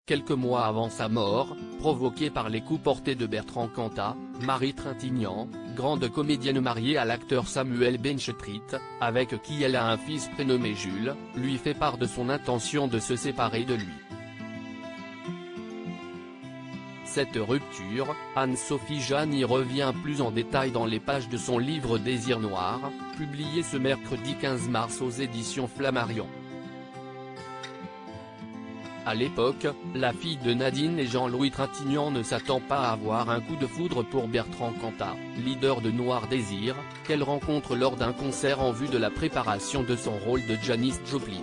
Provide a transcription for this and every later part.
quelques mois avant sa mort, provoquée par les coups portés de Bertrand Cantat. Marie Trintignant, grande comédienne mariée à l'acteur Samuel Benchetrit, avec qui elle a un fils prénommé Jules, lui fait part de son intention de se séparer de lui. Cette rupture, Anne-Sophie Jeanne y revient plus en détail dans les pages de son livre Désir noir, publié ce mercredi 15 mars aux éditions Flammarion. À l'époque, la fille de Nadine et Jean-Louis Trintignant ne s'attend pas à avoir un coup de foudre pour Bertrand Cantat, leader de Noir Désir, qu'elle rencontre lors d'un concert en vue de la préparation de son rôle de Janis Joplin.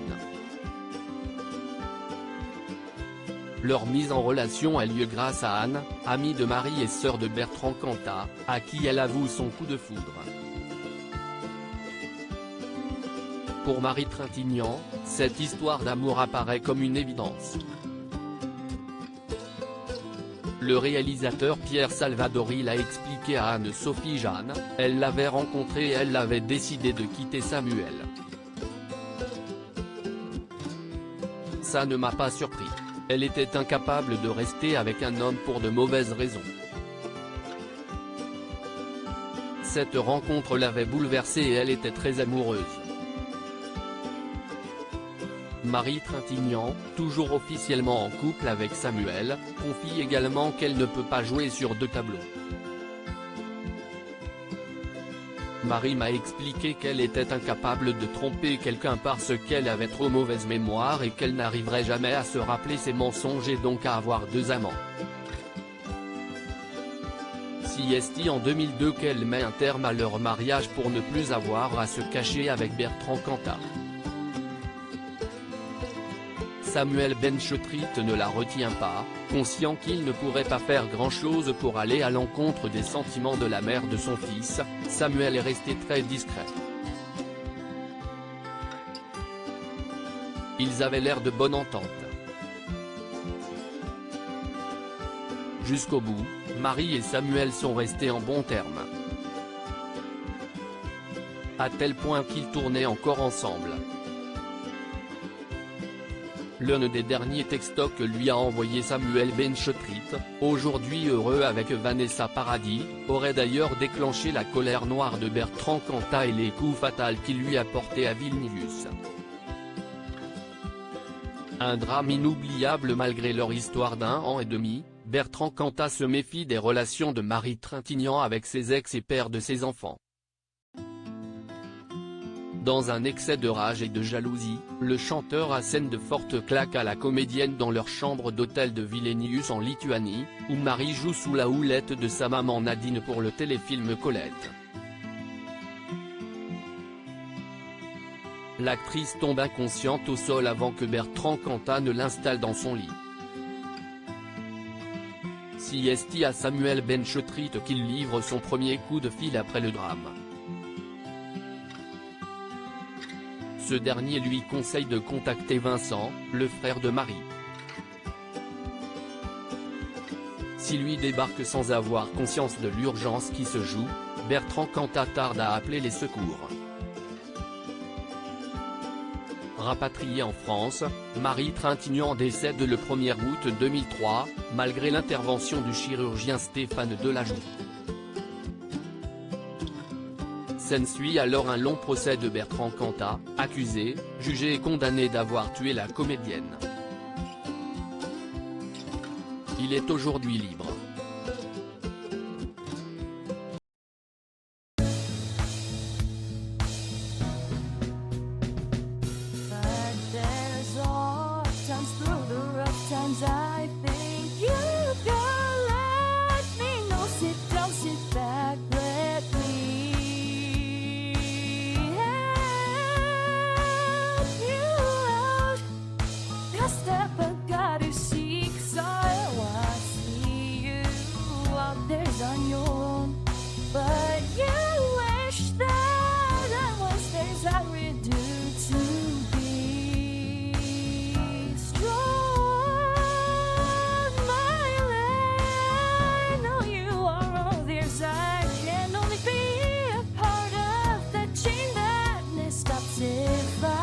Leur mise en relation a lieu grâce à Anne, amie de Marie et sœur de Bertrand Cantat, à qui elle avoue son coup de foudre. Pour Marie Trintignant, cette histoire d'amour apparaît comme une évidence. Le réalisateur Pierre Salvadori l'a expliqué à Anne-Sophie Jeanne, elle l'avait rencontré et elle avait décidé de quitter Samuel. Ça ne m'a pas surpris. Elle était incapable de rester avec un homme pour de mauvaises raisons. Cette rencontre l'avait bouleversée et elle était très amoureuse. Marie Trintignant, toujours officiellement en couple avec Samuel, confie également qu'elle ne peut pas jouer sur deux tableaux. Marie m'a expliqué qu'elle était incapable de tromper quelqu'un parce qu'elle avait trop mauvaise mémoire et qu'elle n'arriverait jamais à se rappeler ses mensonges et donc à avoir deux amants. Si est en 2002 qu'elle met un terme à leur mariage pour ne plus avoir à se cacher avec Bertrand Cantat. Samuel Benchetrit ne la retient pas, conscient qu'il ne pourrait pas faire grand-chose pour aller à l'encontre des sentiments de la mère de son fils. Samuel est resté très discret. Ils avaient l'air de bonne entente. Jusqu'au bout, Marie et Samuel sont restés en bons termes. À tel point qu'ils tournaient encore ensemble. L'un des derniers textos que lui a envoyé Samuel Benchetrit, aujourd'hui heureux avec Vanessa Paradis, aurait d'ailleurs déclenché la colère noire de Bertrand Cantat et les coups fatals qu'il lui a portés à Vilnius. Un drame inoubliable malgré leur histoire d'1 an et demi, Bertrand Cantat se méfie des relations de Marie Trintignant avec ses ex et père de ses enfants. Dans un excès de rage et de jalousie, le chanteur assène de fortes claques à la comédienne dans leur chambre d'hôtel de Vilnius en Lituanie, où Marie joue sous la houlette de sa maman Nadine pour le téléfilm Colette. L'actrice tombe inconsciente au sol avant que Bertrand Cantat ne l'installe dans son lit. C'est à Samuel Benchetrit qu'il livre son premier coup de fil après le drame. Ce dernier lui conseille de contacter Vincent, le frère de Marie. Si lui débarque sans avoir conscience de l'urgence qui se joue, Bertrand Cantat tarde à appeler les secours. Rapatriée en France, Marie Trintignant décède le 1er août 2003, malgré l'intervention du chirurgien Stéphane Delajoux. S'ensuit alors un long procès de Bertrand Cantat, accusé, jugé et condamné d'avoir tué la comédienne. Il est aujourd'hui libre. But you wish that I was things I would do to be strong, my love. I know you are all theirs. I can only be a part of the chain that stops if I